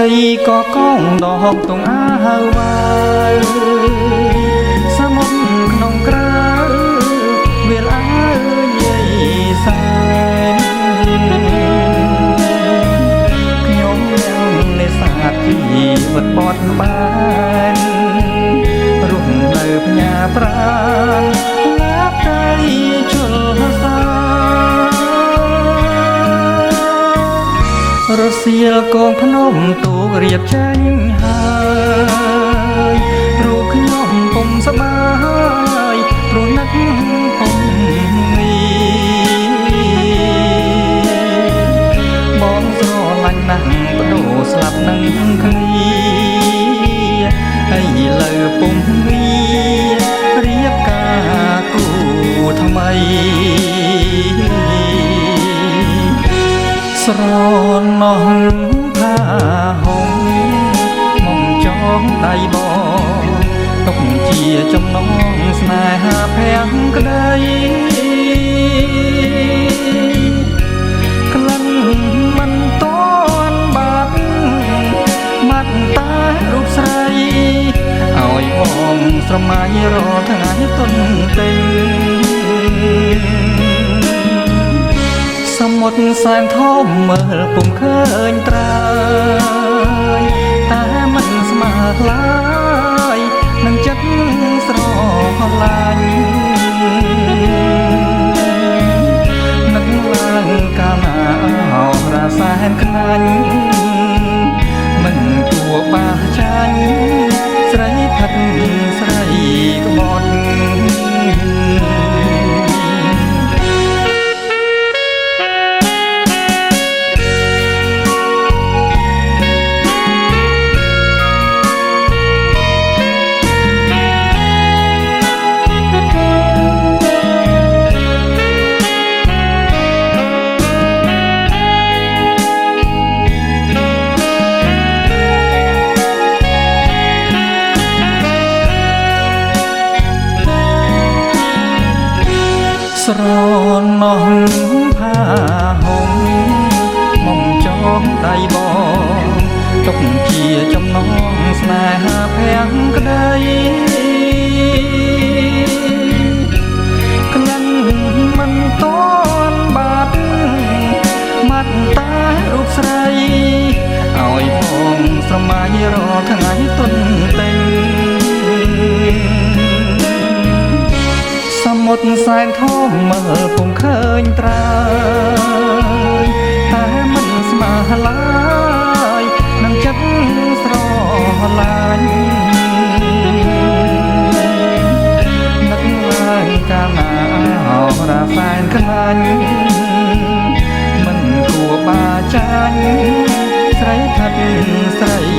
រីក៏កងដកទងអាហៅបាយសមុទ្រក្នុងក្រៅវាលអើយាយសែនខ្ញុំនឹងនេសាទជីវិតបត់បានរស់នៅផ្ញើប្រាណលាបកាយជលសារសៀលកងភ្នំទូករៀបចេញហើយរូបខ្ញុំពុំសប្បាយព្រោះនឹកពុំនេះបងស្រឡាញ់ណាស់បដូរស្លាប់នឹងគ្នាហើយលើពុំវារៀបការគូថ្មីស្រណោះผ้าห่มមកចងដៃបងទុកជាចំណងស្នេហាភាំងក្ដីក្លិនមិនតន់បាត់មាត់តារូបស្រីឲ្យបងស្រមៃរាល់ថ្ងៃទុនទិញសមុទ្រសែនធំមើលពុំឃើញត្រើយតែមិនស្មើខ្លាយនឹងចិត្តស្រឡាញ់នឹកឡើងកាលណាអោរាសែនខ្លាញ់មិនគួរបះចាញ់ស្រីផិតស្រីក្បត់ស្រណោះผ้าห่มមកចងដៃបងទុកជាចំណងស្នេហាភាំងក្ដីក្លិនមិនតន់បាត់មាត់តារូបស្រីឲ្យបងស្រមៃរាល់ថ្ងៃទុនទិញសមុទ្រសែនធំមើលពុំឃើញត្រើយតែមិនស្មើឡើយនឹងចិត្តស្រឡាញ់នឹកឡើងកាលណាអោរាសែនខ្លាញ់មិនគួរបាចាញ់ស្រីផិតស្រី